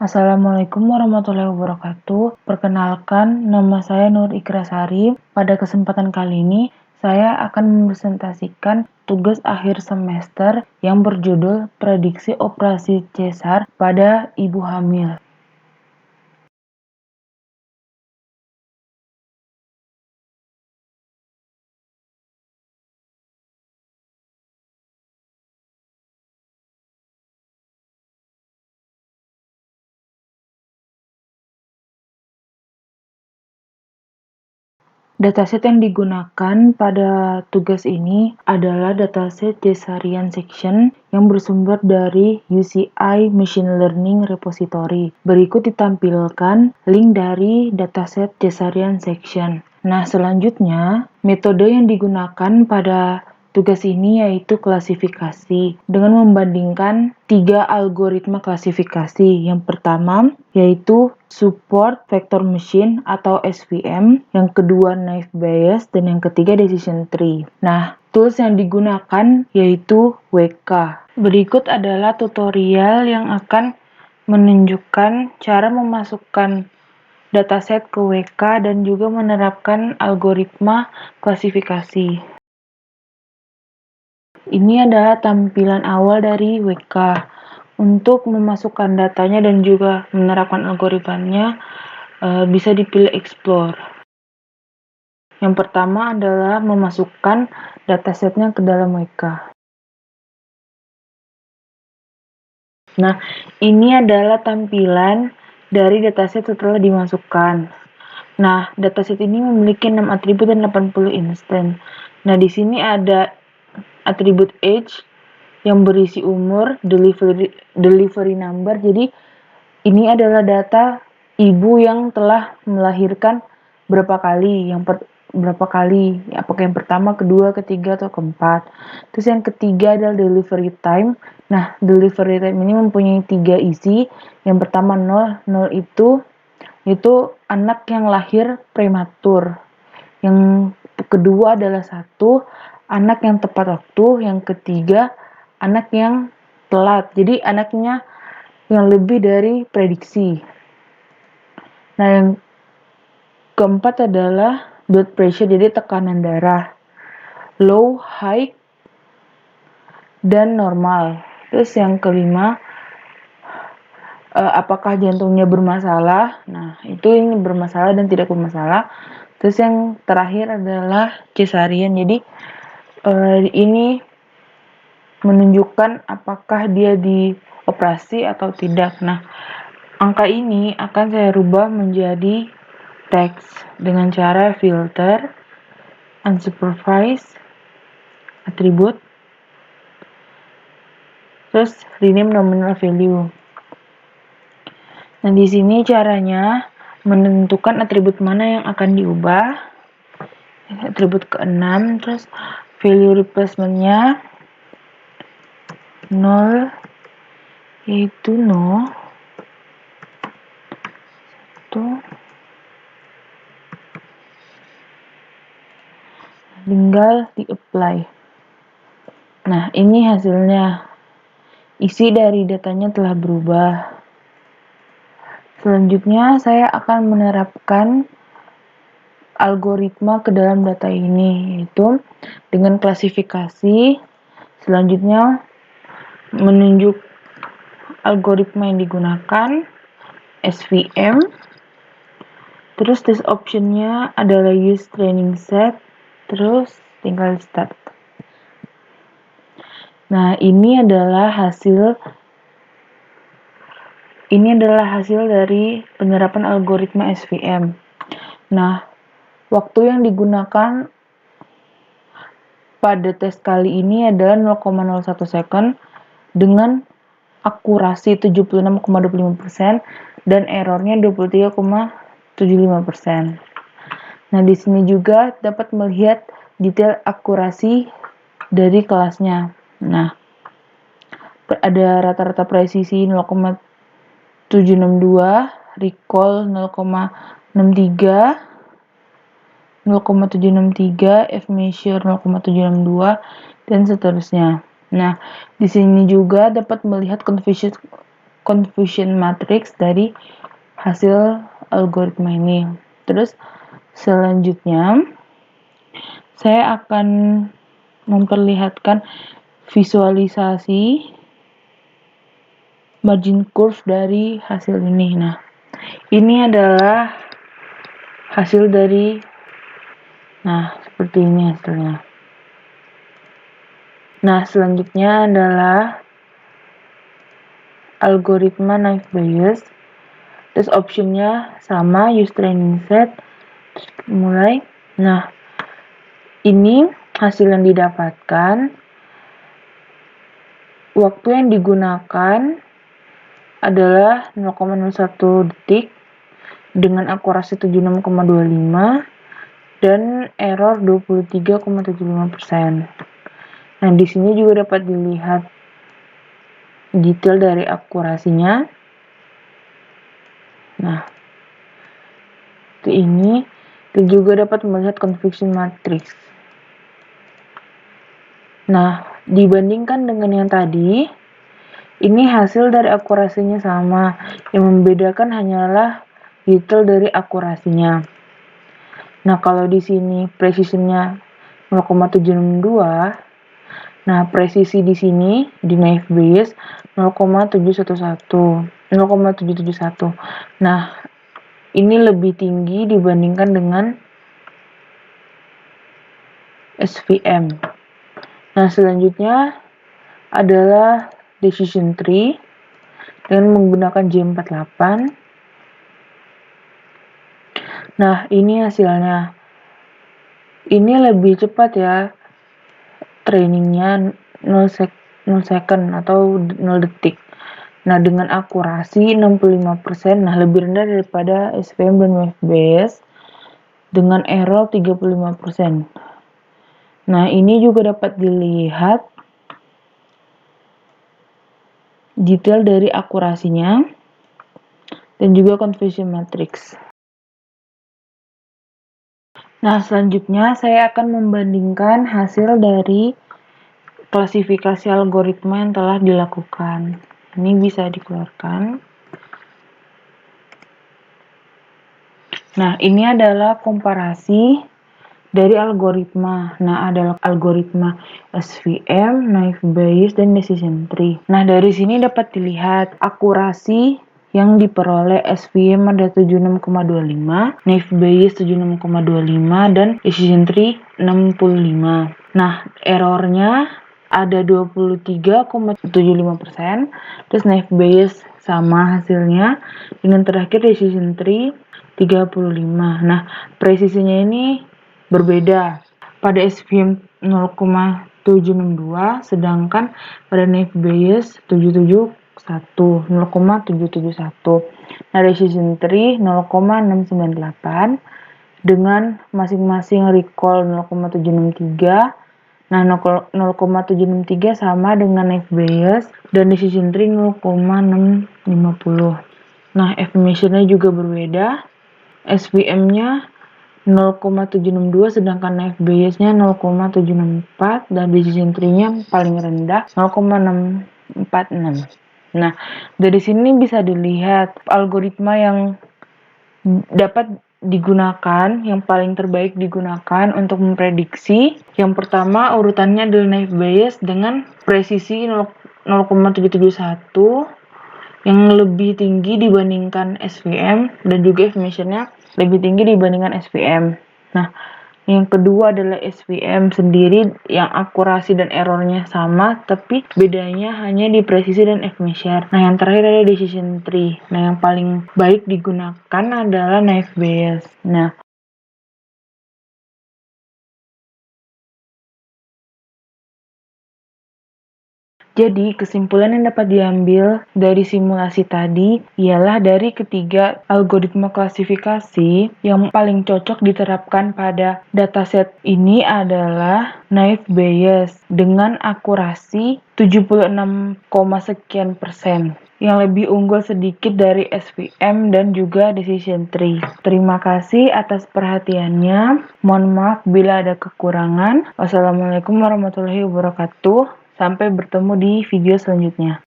Assalamualaikum warahmatullahi wabarakatuh. Perkenalkan, nama saya Nur Ikrasari. Pada kesempatan kali ini, saya akan mempresentasikan tugas akhir semester yang berjudul Prediksi Operasi Cesar pada Ibu Hamil. Dataset yang digunakan pada tugas ini adalah dataset Cesarean Section yang bersumber dari UCI Machine Learning Repository. Berikut ditampilkan link dari dataset Cesarean Section. Nah, selanjutnya, metode yang digunakan pada tugas ini yaitu klasifikasi dengan membandingkan 3 algoritma klasifikasi. Yang pertama yaitu Support Vector Machine atau SVM, yang kedua Naive Bayes, dan yang ketiga Decision Tree. Nah, tools yang digunakan yaitu WK. Berikut adalah tutorial yang akan menunjukkan cara memasukkan dataset ke WK dan juga menerapkan algoritma klasifikasi. Ini adalah tampilan awal dari WK. Untuk memasukkan datanya dan juga menerapkan algoritmanya, bisa dipilih Explore. Yang pertama adalah memasukkan datasetnya ke dalam WK. Nah, ini adalah tampilan dari dataset setelah dimasukkan. Nah, dataset ini memiliki 6 atribut dan 80 instan. Nah, di sini ada atribut age yang berisi umur, delivery number. Jadi ini adalah data ibu yang telah melahirkan berapa kali, apakah yang pertama, kedua, ketiga, atau keempat. Terus yang ketiga adalah delivery time. Nah, delivery time ini mempunyai 3 isi. Yang pertama 0 itu anak yang lahir prematur. Yang kedua adalah 1, anak yang tepat waktu. Yang ketiga, anak yang telat. Jadi anaknya yang lebih dari prediksi. Nah, yang keempat adalah blood pressure, jadi tekanan darah. Low, high, dan normal. Terus yang kelima, apakah jantungnya bermasalah? Nah, ini bermasalah dan tidak bermasalah. Terus yang terakhir adalah cesarean. Jadi ini menunjukkan apakah dia dioperasi atau tidak. Nah, angka ini akan saya rubah menjadi teks dengan cara filter, unsupervised, atribut, terus rename nominal value. Nah, di sini caranya menentukan atribut mana yang akan diubah. Atribut ke-6, terus value replacement-nya 0, yaitu no, 1, tinggal di-apply. Nah, ini hasilnya. Isi dari datanya telah berubah. Selanjutnya, saya akan menerapkan algoritma ke dalam data ini, yaitu dengan klasifikasi. Selanjutnya, menunjuk algoritma yang digunakan, SVM. Terus test optionnya adalah use training set. Terus tinggal start. Nah, ini adalah hasil dari penerapan algoritma SVM. Nah, waktu yang digunakan pada tes kali ini adalah 0,01 second dengan akurasi 76,25% dan errornya 23,75%. Nah, di sini juga dapat melihat detail akurasi dari kelasnya. Nah, ada rata-rata presisi 0,762, recall 0,63, 0,763, F-measure 0,762, dan seterusnya. Nah, di sini juga dapat melihat confusion matrix dari hasil algoritma ini. Terus selanjutnya saya akan memperlihatkan visualisasi margin curve dari hasil ini. Nah, ini adalah hasil dari, seperti ini hasilnya. Nah, selanjutnya adalah algoritma naive Bayes. Terus optionnya sama, use training set. Terus mulai. Nah, ini hasil yang didapatkan. Waktu yang digunakan adalah 0,01 detik dengan akurasi 76,25 dan error 23,75%. Nah, di sini juga dapat dilihat detail dari akurasinya. Nah, ini dan juga dapat melihat confusion matrix. Nah, dibandingkan dengan yang tadi, ini hasil dari akurasinya sama. Yang membedakan hanyalah detail dari akurasinya. Nah, kalau di sini precisionnya 0,762, nah presisi di sini di naive Bayes 0,771. Nah, ini lebih tinggi dibandingkan dengan SVM. Nah, selanjutnya adalah decision tree dengan menggunakan J48. Nah, ini hasilnya. Ini lebih cepat ya. Trainingnya 0 second atau 0 detik. Nah, dengan akurasi 65%, nah lebih rendah daripada SVM dan naive Bayes dengan error 35%. Nah, ini juga dapat dilihat detail dari akurasinya dan juga confusion matrix. Nah, selanjutnya saya akan membandingkan hasil dari klasifikasi algoritma yang telah dilakukan. Ini bisa dikeluarkan. Nah, ini adalah komparasi dari algoritma. Nah, adalah algoritma SVM, naive Bayes, dan decision tree. Nah, dari sini dapat dilihat akurasi yang diperoleh SVM ada 76,25, naive Bayes 76,25, dan decision tree 65. Nah, errornya ada 23,75%, terus naive Bayes sama hasilnya, dengan terakhir decision tree 35. Nah, presisinya ini berbeda. Pada SVM 0,762, sedangkan pada naive Bayes 0,771. Nah, decision tree 0,698 dengan masing-masing recall 0,763. Nah, 0,763 sama dengan naive Bayes dan decision tree 0,650. Nah, estimation-nya juga berbeda. SVM-nya 0,762 sedangkan naive Bayes-nya 0,764 dan decision tree-nya paling rendah 0,646. Nah, dari sini bisa dilihat algoritma yang dapat digunakan, yang paling terbaik digunakan untuk memprediksi. Yang pertama urutannya adalah naive Bayes dengan presisi 0,771 yang lebih tinggi dibandingkan SVM dan juga estimation-nya lebih tinggi dibandingkan SVM. Nah, yang kedua adalah SVM sendiri yang akurasi dan errornya sama, tapi bedanya hanya di presisi dan estimation. Nah, yang terakhir adalah decision tree. Nah, yang paling baik digunakan adalah naive Bayes. Nah, jadi, kesimpulan yang dapat diambil dari simulasi tadi ialah dari ketiga algoritma klasifikasi yang paling cocok diterapkan pada dataset ini adalah naive Bayes dengan akurasi 76, sekian persen yang lebih unggul sedikit dari SVM dan juga decision tree. Terima kasih atas perhatiannya. Mohon maaf bila ada kekurangan. Wassalamualaikum warahmatullahi wabarakatuh. Sampai bertemu di video selanjutnya.